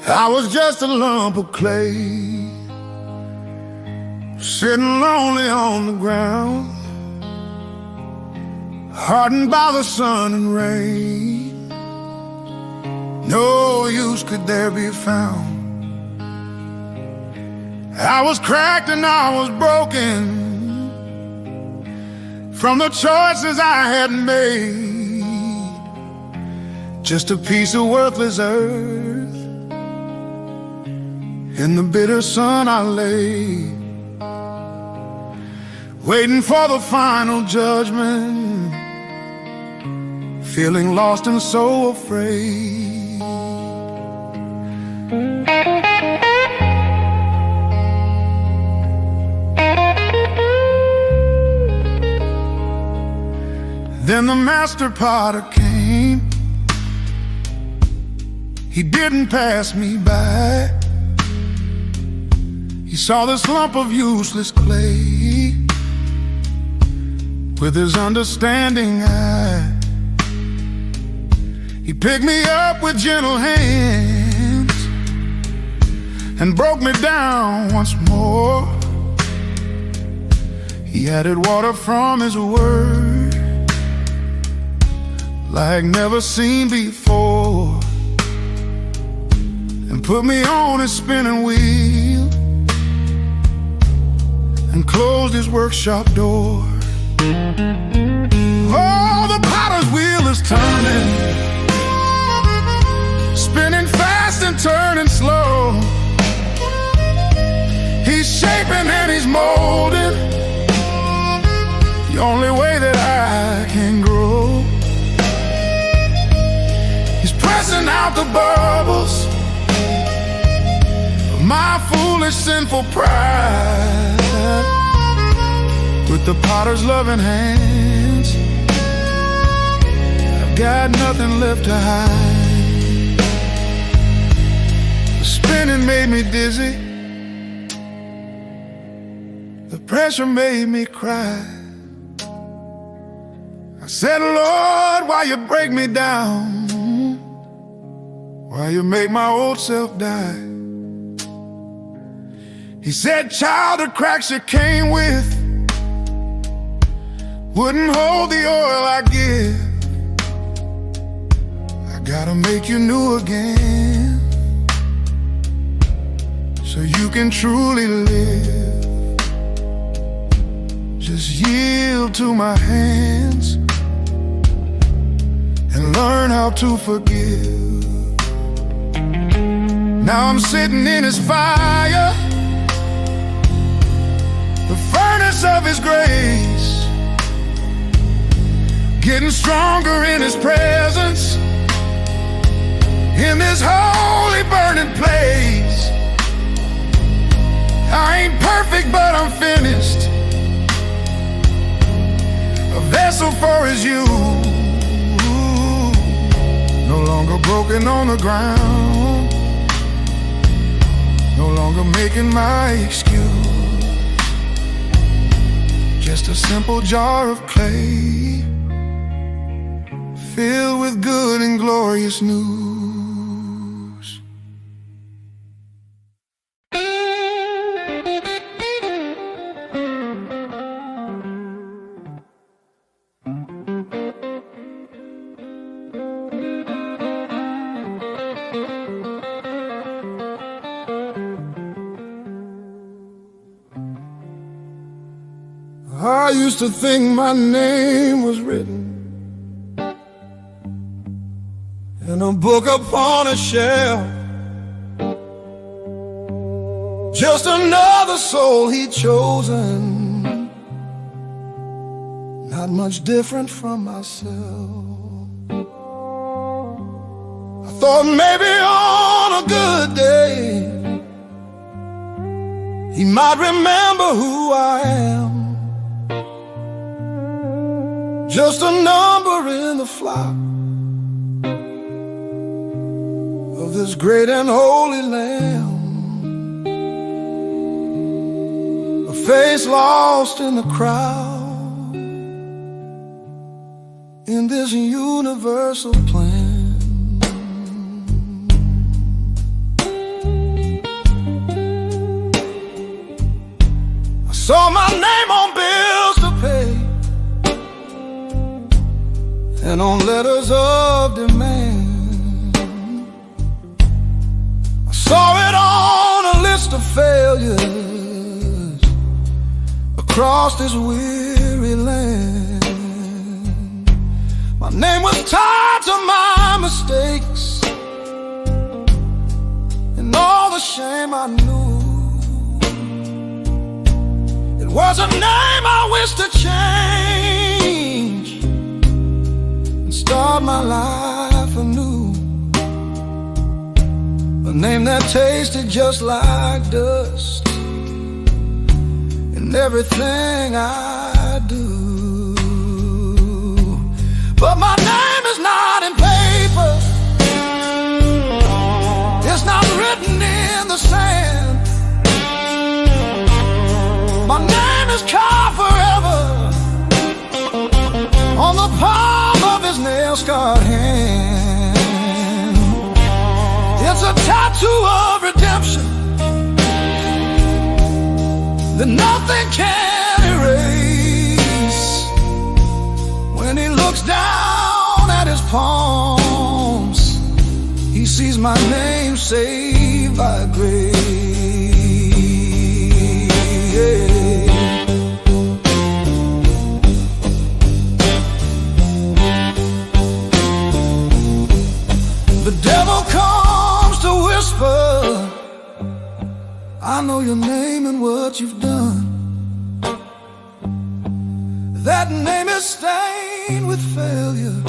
I was just a lump of clay, sitting lonely on the ground, hardened by the sun and rain. No use could there be found. I was cracked and I was broken from the choices I had made. Just a piece of worthless earth in the bitter sun I lay, waiting for the final judgment, feeling lost and so afraid. Then the master potter came. He didn't pass me by. He saw this lump of useless clay with his understanding eye. He picked me up with gentle hands and broke me down once more. He added water from his word like never seen before, and put me on his spinning wheel and closed his workshop door. Oh, the potter's wheel is turning, spinning fast and turning slow. He's shaping and he's molding the only way that I can grow. He's pressing out the bubbles of my foolish, sinful pride. With the potter's loving hands, I've got nothing left to hide. The spinning made me dizzy, the pressure made me cry. I said, Lord, why you break me down? Why you make my old self die? He said, child, the cracks you came with wouldn't hold the oil I give. I gotta make you new again so you can truly live. Just yield to my hands and learn how to forgive. Now I'm sitting in his fire, the furnace of his grace, getting stronger in his presence, in this holy burning place. I ain't perfect, but I'm finished, a vessel for his use, no longer broken on the ground, no longer making my excuse. Just a simple jar of clay filled with good and glorious news. I used to think my name was written in a book upon a shelf, just another soul he'd chosen, not much different from myself. I thought maybe on a good day he might remember who I am, just a number in the flock of this great and holy Lamb, a face lost in the crowd, in this universal plan. my name on bills to pay and on letters of demand. I saw it on a list of failures across this weary land. My name was tied to my mistakes and all the shame I knew. It was a name I wish to change and start my life anew. A name that tasted just like dust in everything I do. But my name is not in paper, it's not written in the sand. My name is carved forever on the palm of his nail-scarred hand. It's a tattoo of redemption that nothing can erase. When he looks down at his palms, he sees my name saved by grace. The devil comes to whisper, I know your name and what you've done. That name is stained with failure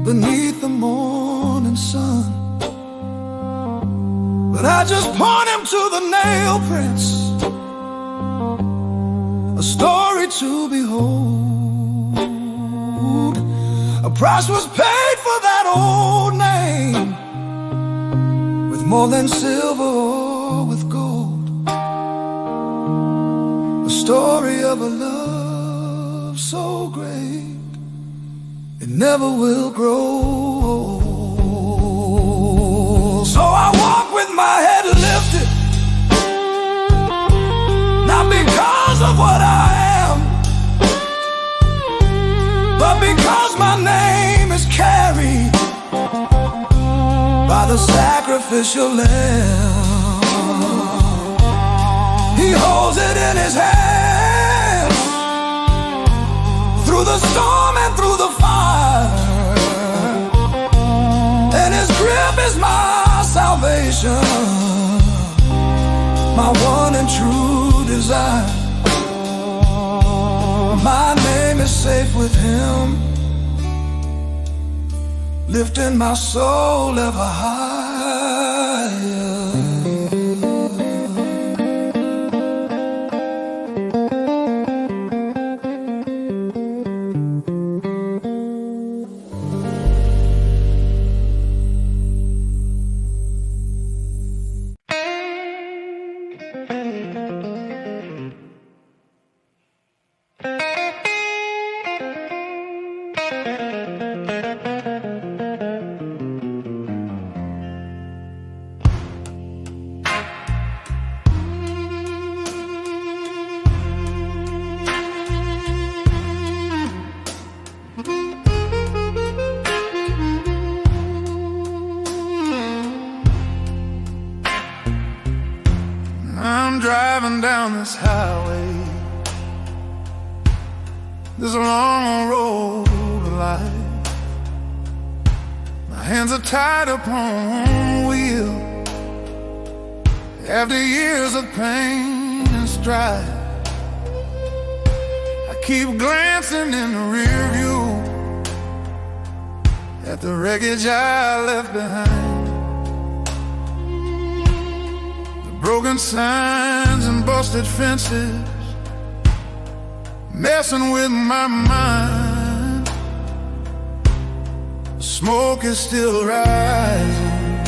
beneath the morning sun. But I just point him to the nail prints, a story to behold. A price was paid for that old name, with more than silver or with gold. A story of a love so great it never will grow old. So I walk with my head lifted, not because of what I am, but because my name is carried by the sacrificial lamb. He holds it in his hands through the storm and through the fire, and his grip is my salvation, my one and true desire. My name is safe with him, lifting my soul ever higher. I'm driving down this highway, this long road of life. My hands are tied upon the wheel, after years of pain and strife. I keep glancing in the rear view at the wreckage I left behind. Broken signs and busted fences messing with my mind. Smoke is still rising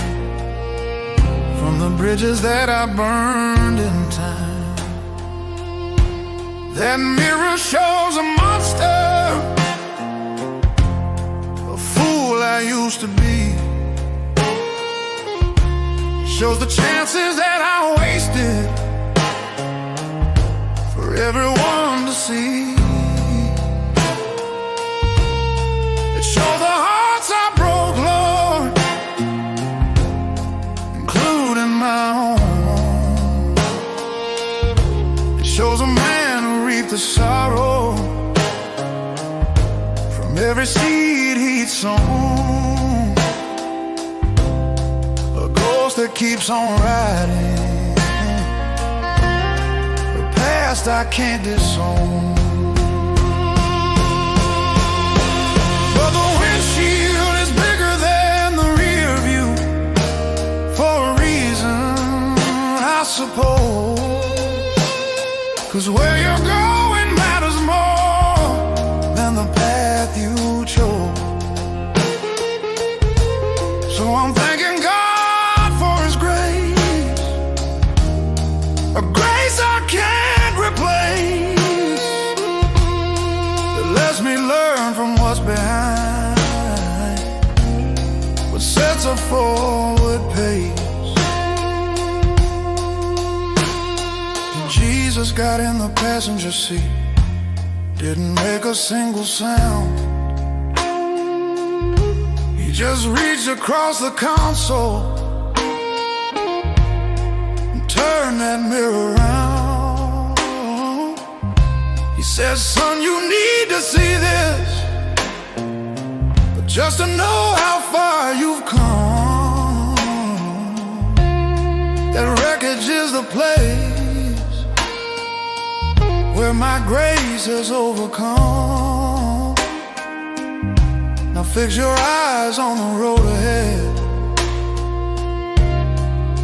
from the bridges that I burned in time. That mirror shows a monster, a fool I used to be. Shows the chances that I wasted everyone to see. It shows the hearts I broke, Lord, including my own. It shows a man who reaped the sorrow from every seed he'd sown. A ghost that keeps on riding, I can't disown. But the windshield is bigger than the rear view, for a reason, I suppose. 'Cause where you're going matters more than the path you chose. So I'm thanking God for His grace, a grace I can't replace, that lets me learn from what's behind, but sets a forward pace. And Jesus got in the passenger seat, didn't make a single sound. He just reached across the console and turned that mirror around. He says, son, you need to see this, but just to know how far you've come. That wreckage is the place where my grace has overcome. Now fix your eyes on the road ahead,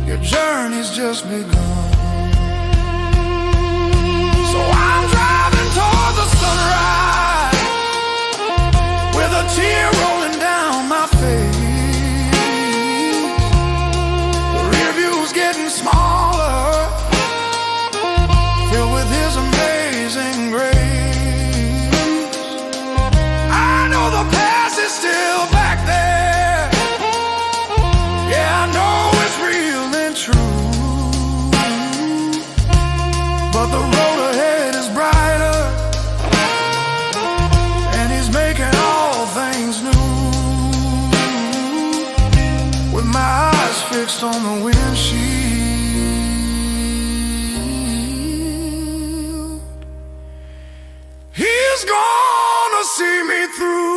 your journey's just begun. So I'm driving toward the sunrise, with a tear rolling down my face. The rear view's getting smaller, filled with His amazing grace. I know the past is still back there. Yeah, I know it's real and true, but the road ahead is brighter, and He's making all things new. With my eyes fixed on the windshield, He's gonna see me through.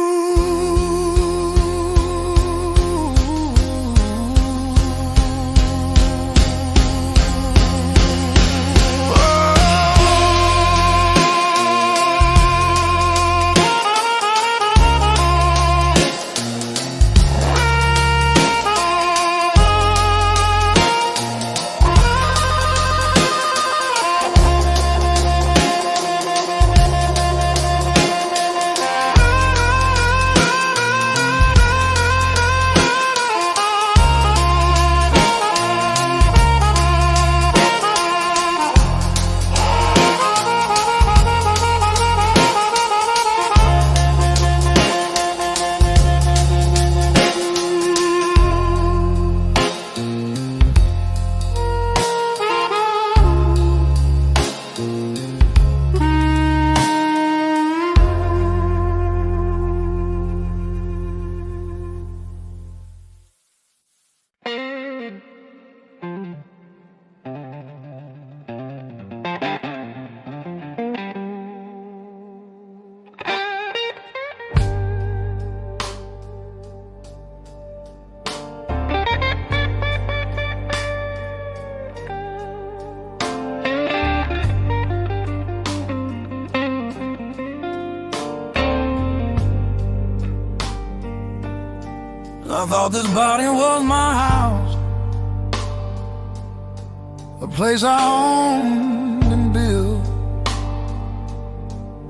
I thought this body was my house, a place I owned and built.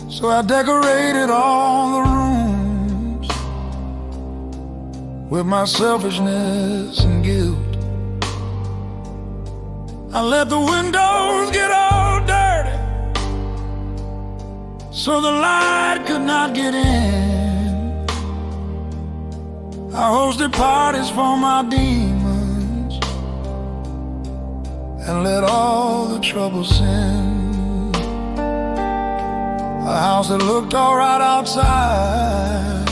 So I decorated all the rooms with my selfishness and guilt. I let the windows get all dirty so the light could not get in. I hosted parties for my demons and let all the troubles in. A house that looked all right outside,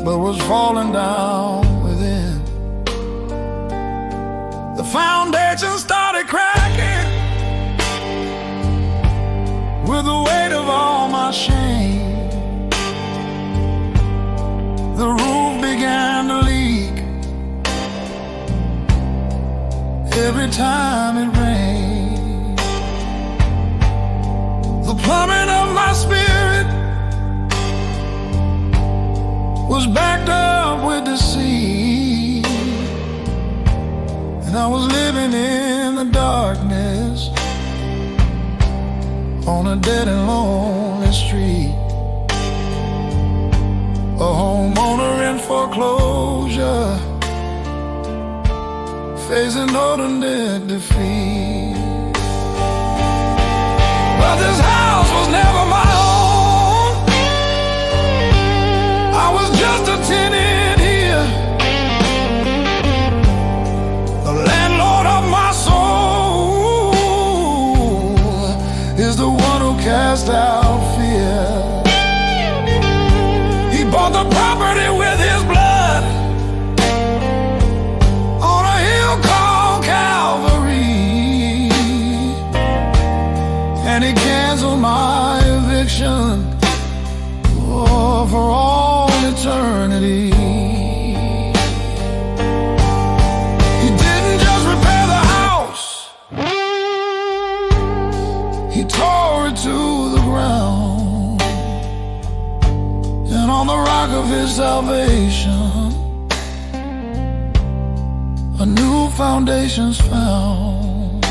but was falling down within. The foundation started cracking with the weight of all my shame. The roof began to leak every time it rained. The plumbing of my spirit was backed up with deceit, and I was living in the darkness on a dead and lonely street. A homeowner in foreclosure, facing ultimate defeat. But this house was never my own. I was just a tenant here. The landlord of my soul is the one who cast out fear. He bought the property with his blood on a hill called Calvary, and he canceled my eviction, oh, for all eternity. He didn't just repair the house, he tore it to the ground, and on the rock of his salvation a new foundation's found.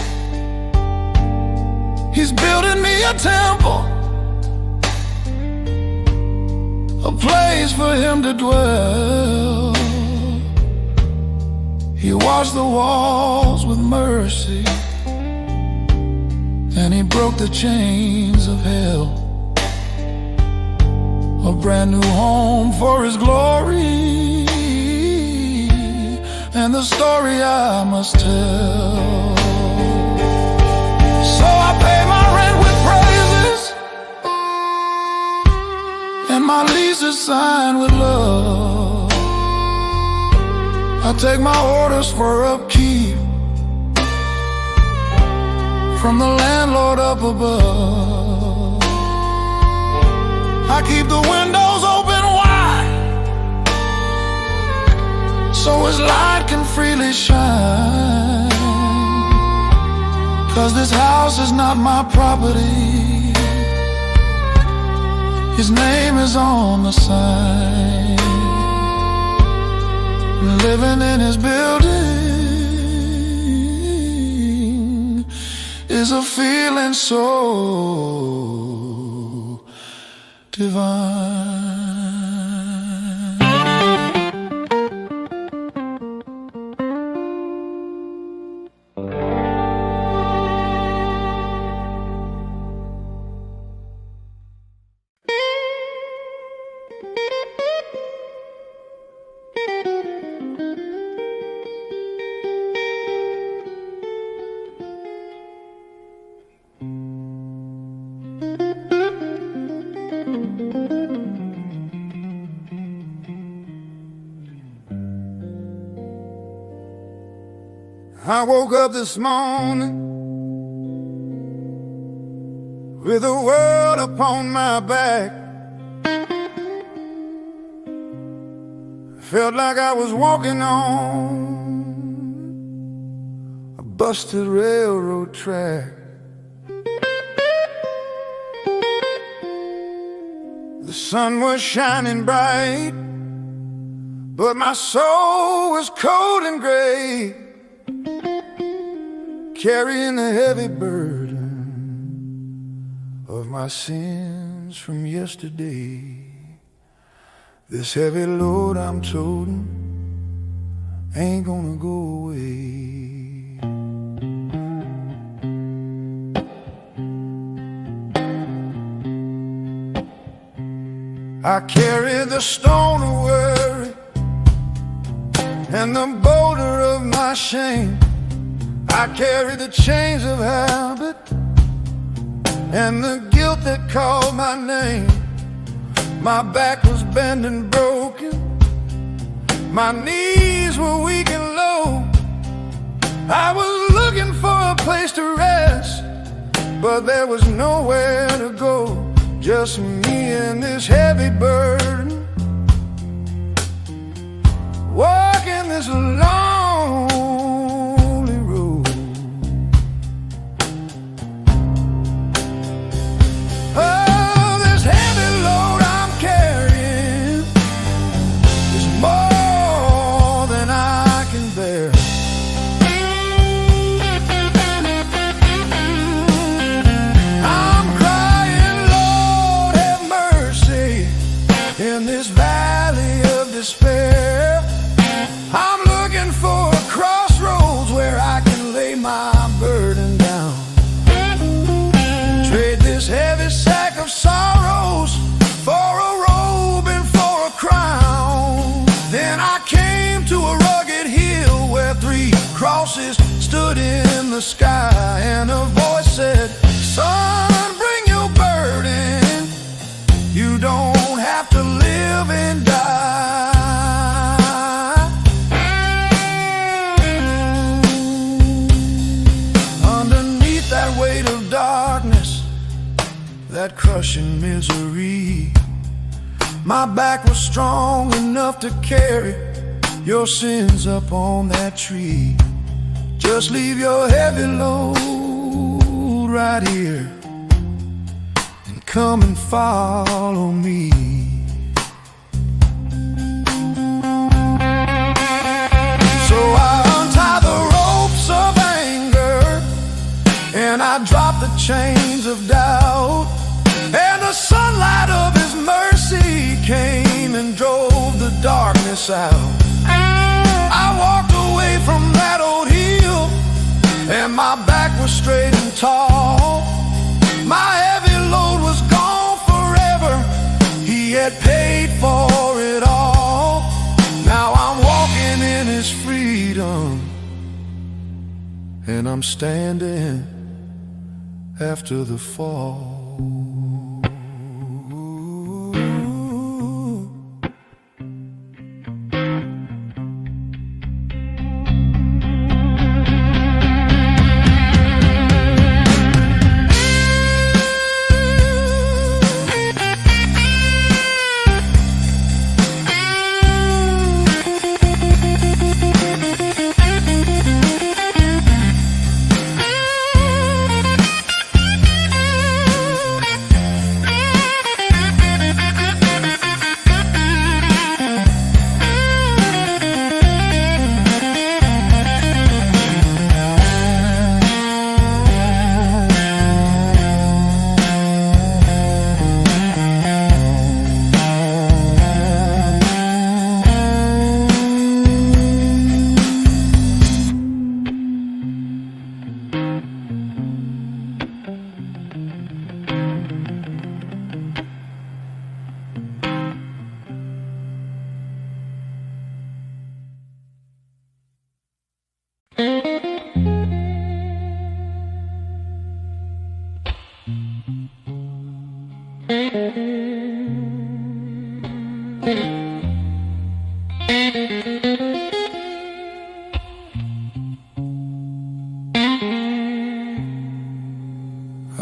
He's building me a temple, a place for him to dwell. He washed the walls with mercy, and he broke the chains of hell. A brand new home for his glory, and the story I must tell. So I pay my rent with praises, and my lease is signed with love. I take my orders for upkeep from the landlord up above. I keep the windows open wide so his light can freely shine. 'Cause this house is not my property, his name is on the sign. Living in his building is a feeling so divine. I woke up this morning with the world upon my back. Felt like I was walking on a busted railroad track. The sun was shining bright, but my soul was cold and gray, carrying the heavy burden of my sins from yesterday. This heavy load I'm toting ain't gonna go away. I carry the stone of worry and the boulder of my shame. I carry the chains of habit and the guilt that called my name. My back was bent and broken, my knees were weak and low. I was looking for a place to rest, but there was nowhere to go. Just me and this heavy burden, walking this lonely road. Oh, this heavy load I'm carrying is more than I can bear. I'm crying, Lord, have mercy in this valley of despair. I'm looking for a crossroads where I can lay my burden down. Trade this heavy sack of sorrows for a robe and for a crown. Then I came to a rugged hill where 3 crosses stood in the sky, and a voice said, "Son, bring your burden. You don't have to live and die." That crushing misery, my back was strong enough to carry your sins up on that tree. Just leave your heavy load right here and come and follow me. So I untie the ropes of anger, and I drop the chains of doubt. And the sunlight of His mercy came and drove the darkness out. I walked away from that old hill, and my back was straight and tall. My heavy load was gone forever. He had paid for it all. Now I'm walking in His freedom, and I'm standing after the fall.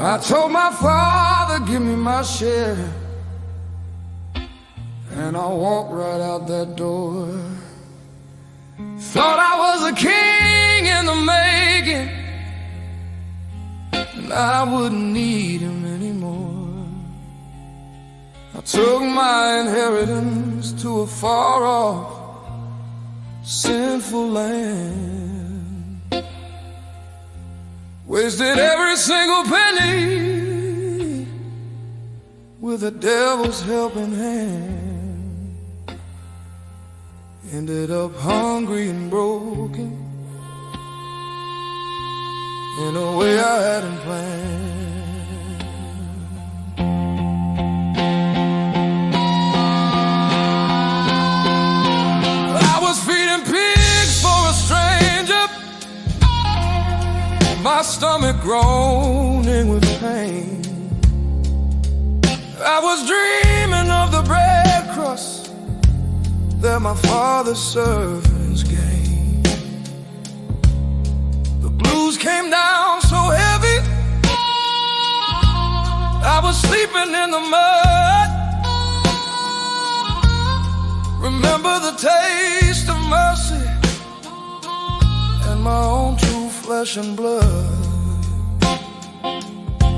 I told my Father, give me my share, and I walked right out that door. Thought I was a king in the making, and I wouldn't need Him anymore. I took my inheritance to a far-off, sinful land. Wasted every single penny with the devil's helping hand. Ended up hungry and broken in a way I hadn't planned. I was feeding pigs for a stranger, my stomach groaning with pain. I was dreaming of the bread crust that my father's servants gave. The blues came down so heavy, I was sleeping in the mud. Remember the taste of mercy and my own true flesh and blood.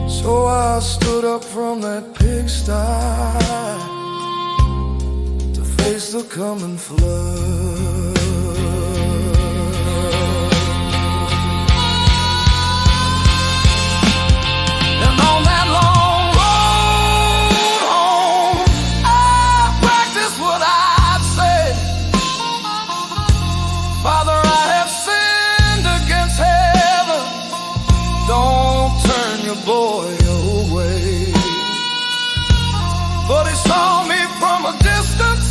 So I stood up from that pigsty to face the coming flood. And on that long road home, I practiced what I'd said. Father, I have sinned against heaven. Don't turn your boy away. But he saw me from a distance,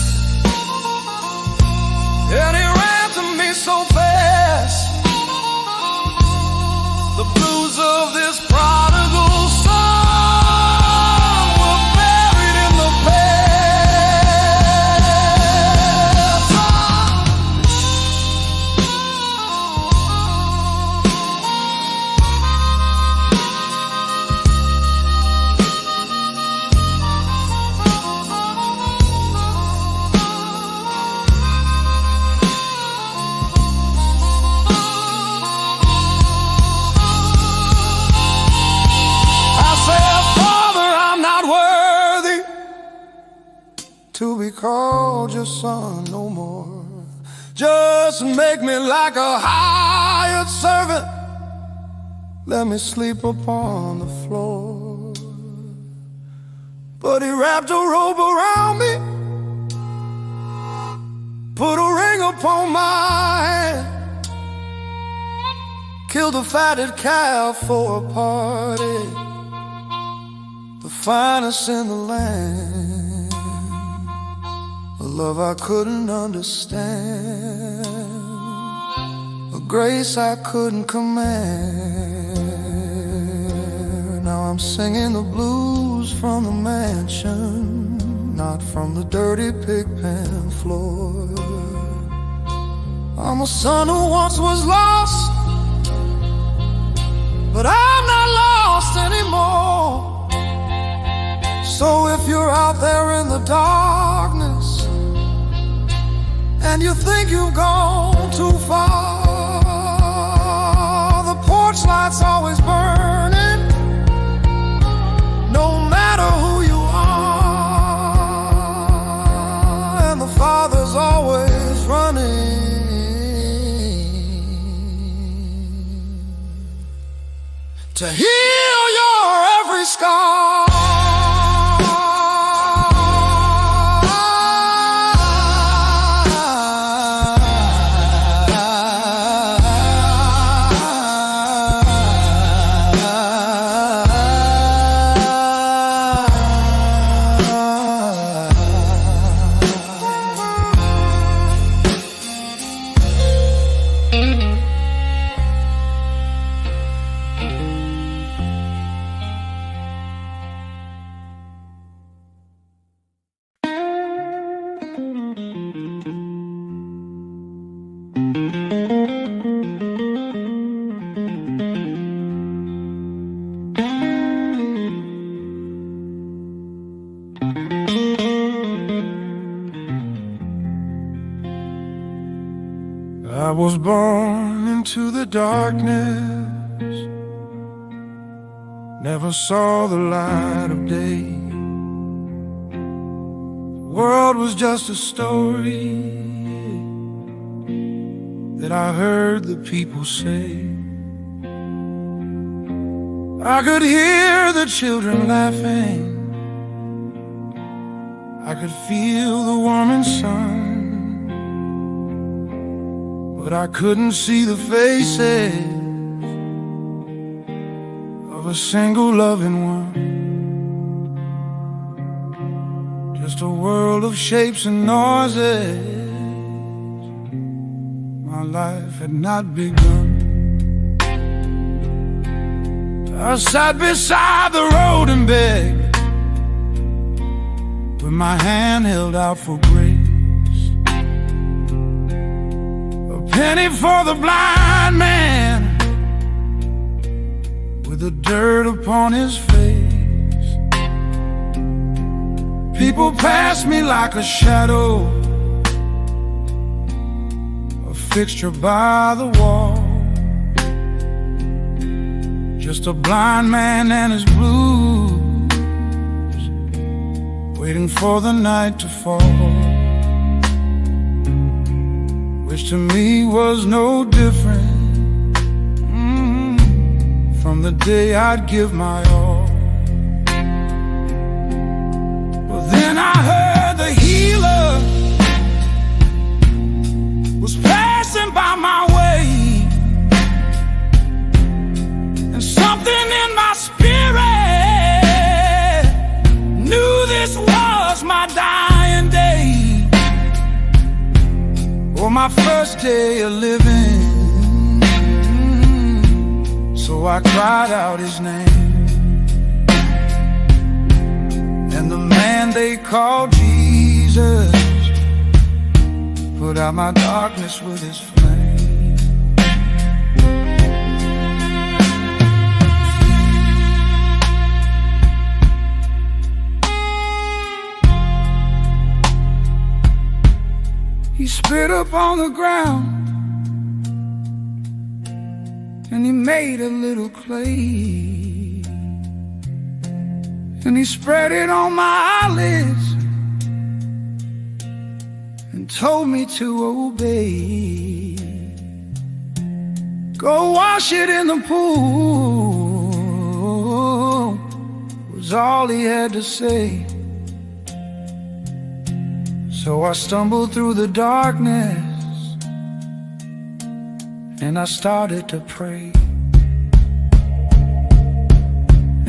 and he ran to me so fast. The blues of this prodigal son were buried in the past. To be called your son no more. Just make me like a hired servant. Let me sleep upon the floor. But he wrapped a robe around me, put a ring upon my hand, killed a fatted calf for a party, the finest in the land. A love I couldn't understand, a grace I couldn't command. Now I'm singing the blues from the mansion, not from the dirty pig pen floor. I'm a son who once was lost, but I'm not lost anymore. So if you're out there in the darkness and you think you've gone too far, the porch light's always burning, no matter who you are, and the Father's always running to heal your every scar. I was born into the darkness, never saw the light of day. The world was just a story that I heard the people say. I could hear the children laughing, I could feel the warming sun, but I couldn't see the faces of a single loving one. Just a world of shapes and noises, my life had not begun. I sat beside the road and begged with my hand held out for grace. A penny for the blind man with the dirt upon his face. People pass me like a shadow, a fixture by the wall. Just a blind man and his blues, waiting for the night to fall, which to me was no different from the day I'd give my all. Well, then I heard the healer was passing by my way, and something in my spirit knew this was my dying day, or my first day of living. So I cried out his name, and the man they called Jesus put out my darkness with his flame. He spit up on the ground, and he made a little clay, and he spread it on my eyelids and told me to obey. Go wash it in the pool, was all he had to say. So I stumbled through the darkness and I started to pray,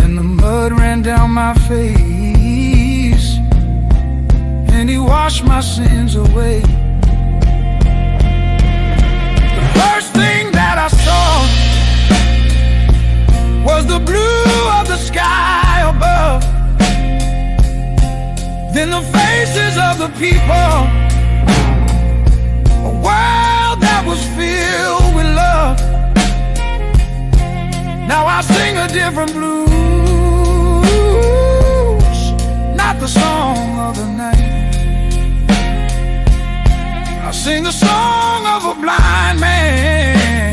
and the mud ran down my face, and he washed my sins away. The first thing that I saw was the blue of the sky above, then the faces of the people, a world that was filled with love. Now I sing a different blues, not the song of the night. I sing the song of a blind man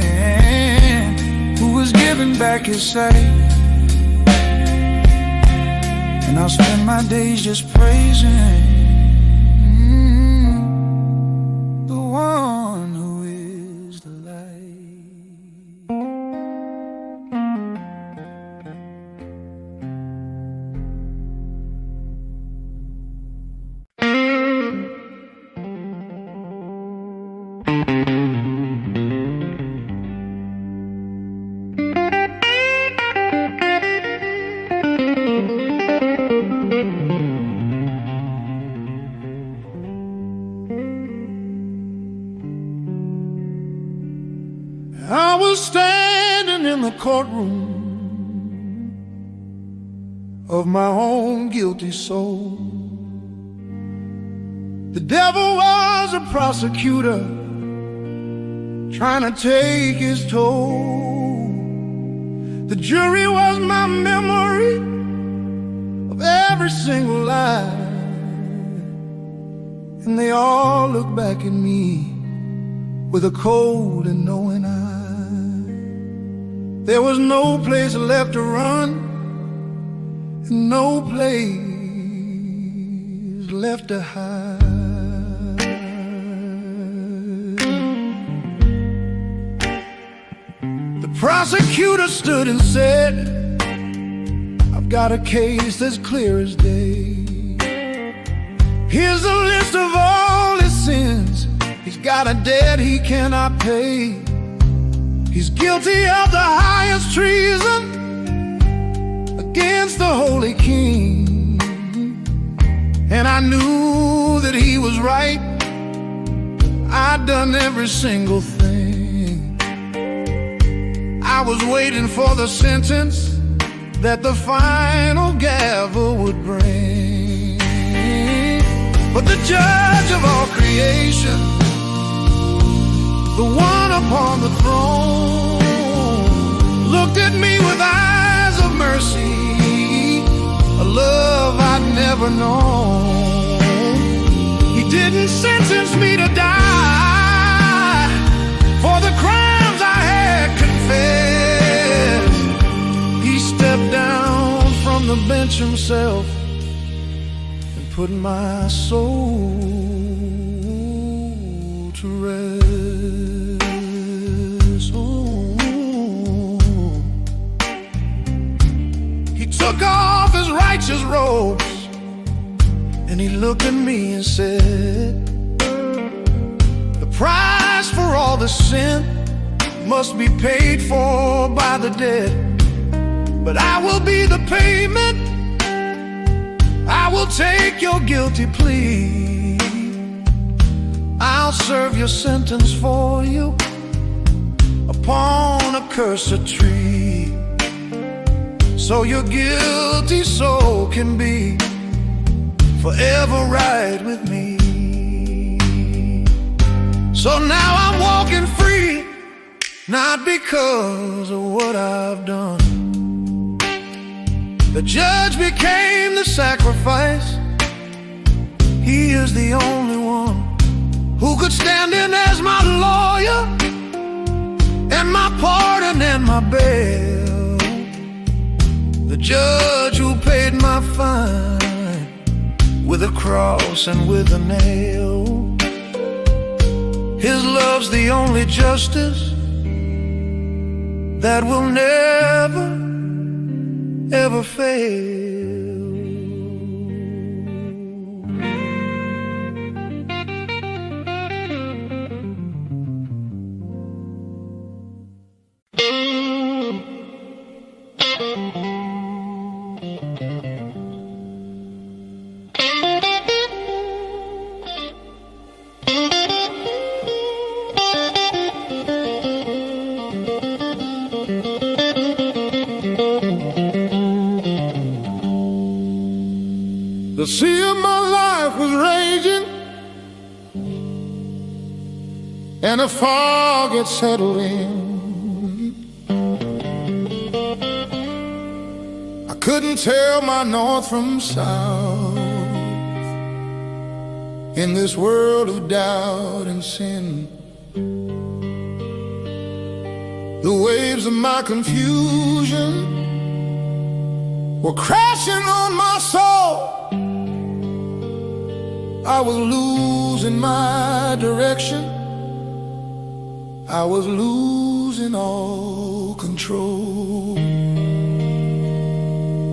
who was giving back his sight. And I'll spend my days just praising the one who is the light. I was standing in the courtroom of my own guilty soul. The devil was a prosecutor trying to take his toll. The jury was my memory of every single lie, and they all looked back at me with a cold and knowing eye. There was no place left to run, and no place left to hide. The prosecutor stood and said, I've got a case that's clear as day. Here's a list of all his sins. He's got a debt he cannot pay. He's guilty of the highest treason against the Holy King. And I knew that he was right. I'd done every single thing. I was waiting for the sentence that the final gavel would bring. But the judge of all creation, the one upon the throne, looked at me with eyes of mercy, a love I'd never known. He didn't sentence me to die for the crimes I had confessed. He stepped down from the bench himself and put my soul to rest. He took off his righteous robes and he looked at me and said, the price for all the sin must be paid for by the dead, but I will be the payment. I will take your guilty plea. I'll serve your sentence for you upon a cursed tree, so your guilty soul can be forever right with me. So now I'm walking free, not because of what I've done. The judge became the sacrifice. He is the only one who could stand in as my lawyer and my pardon and my bail. The judge who paid my fine with a cross and with a nail. His love's the only justice that will never, ever fail. The sea of my life was raging, and a fog had settled in. I couldn't tell my north from south in this world of doubt and sin. The waves of my confusion were crashing on my soul. I was losing my direction. I was losing all control.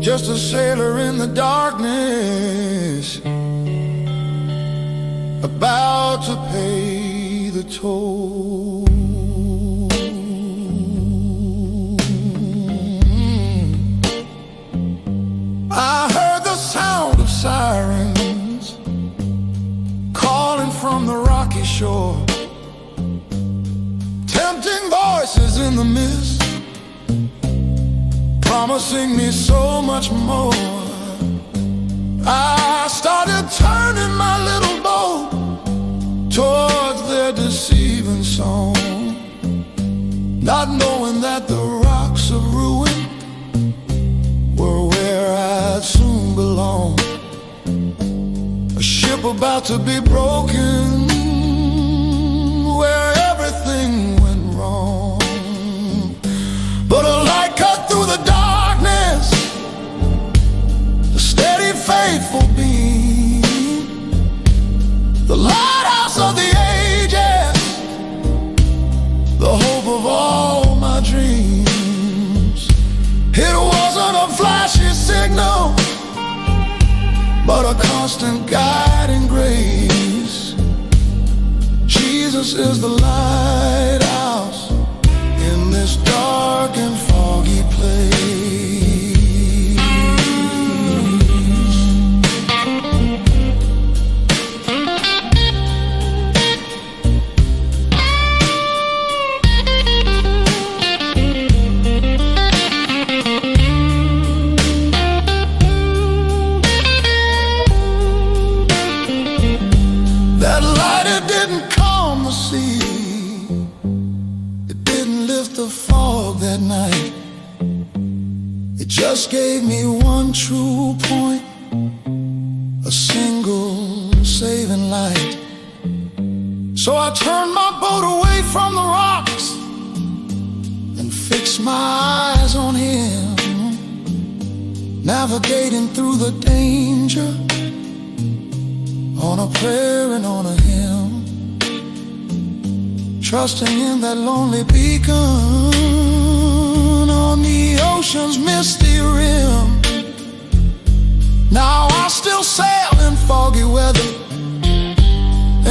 Just a sailor in the darkness, about to pay the toll. I heard the sound of sirens calling from the rocky shore, tempting voices in the mist, promising me so much more. I started turning my little boat towards their deceiving song, not knowing that the rocks of ruin were where I'd soon belong. A ship about to be broken, where everything went wrong. But a light cut through the darkness, the steady, faithful beam, the lighthouse of the ages, the hope of all my dreams. It wasn't a flashy signal, but a constant guiding grace. Jesus is the lighthouse in this dark and foggy place. just gave me one true point, a single saving light. So I turned my boat away from the rocks and fixed my eyes on him, navigating through the danger on a prayer and on a hymn, trusting in that lonely beacon on the ocean's misty rim. Now I still sail in foggy weather,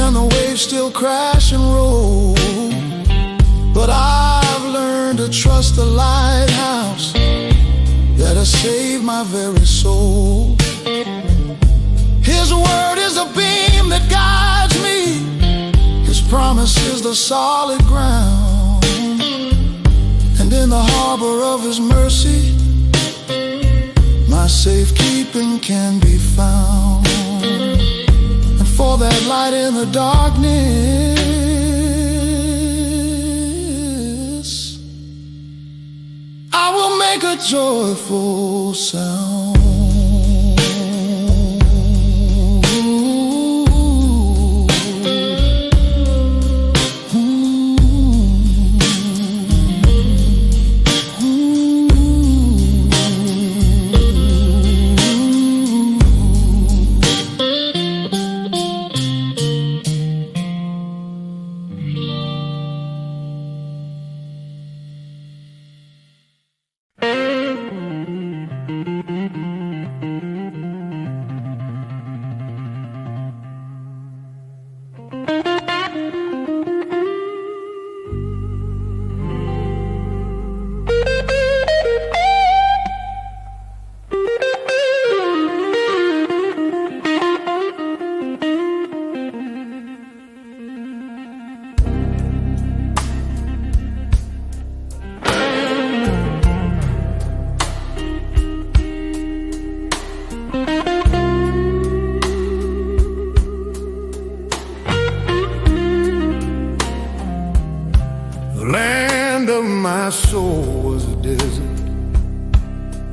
and the waves still crash and roll, but I've learned to trust the lighthouse that has saved my very soul. His word is a beam that guides me, His promise is the solid ground, and in the harbor of His mercy my safekeeping can be found. And for that light in the darkness, I will make a joyful sound. My soul was a desert,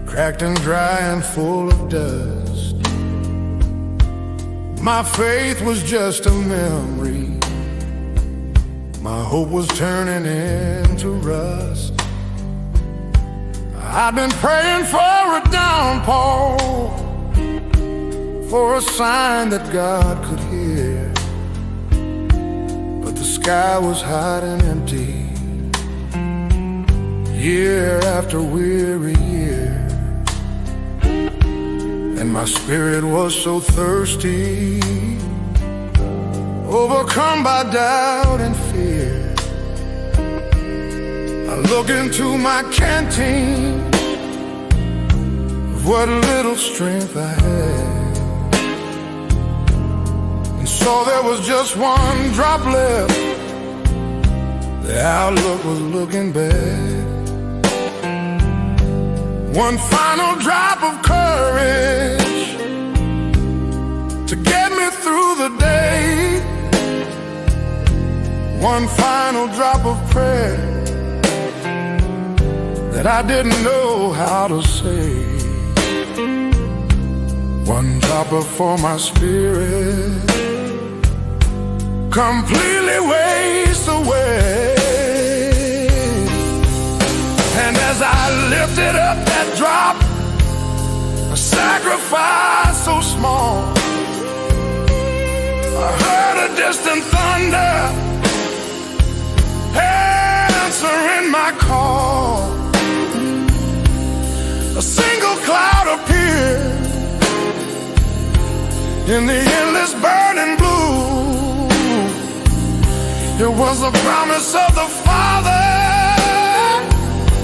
cracked and dry and full of dust. My faith was just a memory, my hope was turning into rust. I've been praying for a downpour, for a sign that God could hear, but the sky was hot and empty, year after weary year, and my spirit was so thirsty, overcome by doubt and fear. I look into my canteen of what little strength I had, and saw there was just one drop left. The outlook was looking bad. One final drop of courage to get me through the day. One final drop of prayer that I didn't know how to say. One dropper for my spirit completely wastes away. And as I lifted up that drop, a sacrifice so small, I heard a distant thunder answering my call. A single cloud appeared in the endless burning blue. It was the promise of the Father,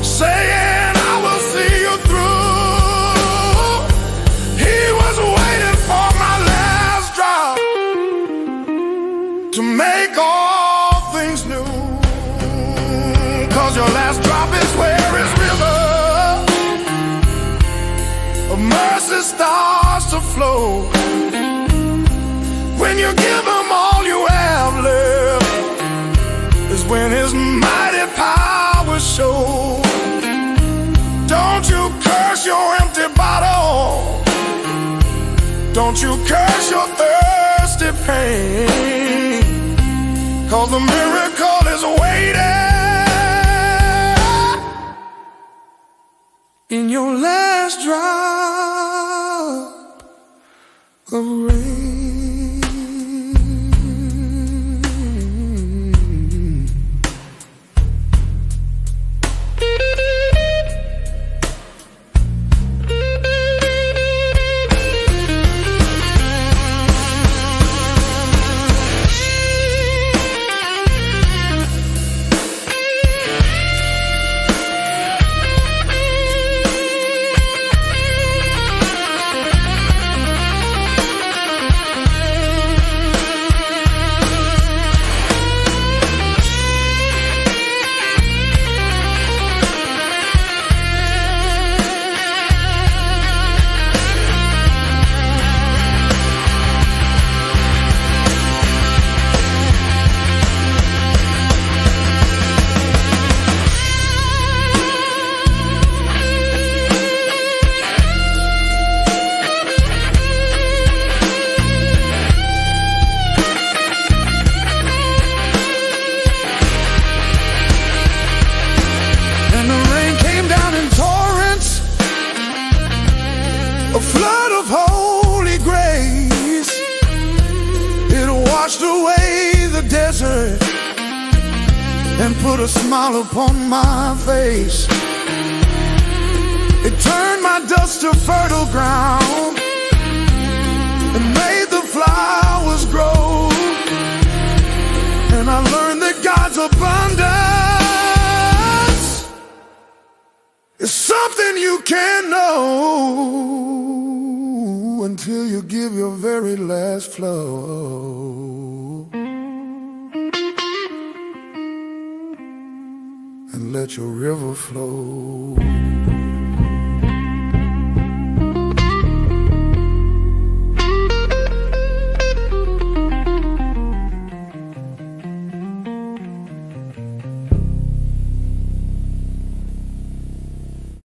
saying, I will see you through. He was waiting for my last drop to make all things new. 'Cause your last drop is where His river of mercy starts to flow. When you give Him all you have left, is when His mighty power shows. Don't you curse your Don't you curse your thirsty pain, 'cause the miracle is waiting in your last drop of rain. A flood of holy grace, it washed away the desert and put a smile upon my face. It turned my dust to fertile ground and made the flowers grow. And I learned that God's abundance is something you can't know until you give your very last flow and let your river flow.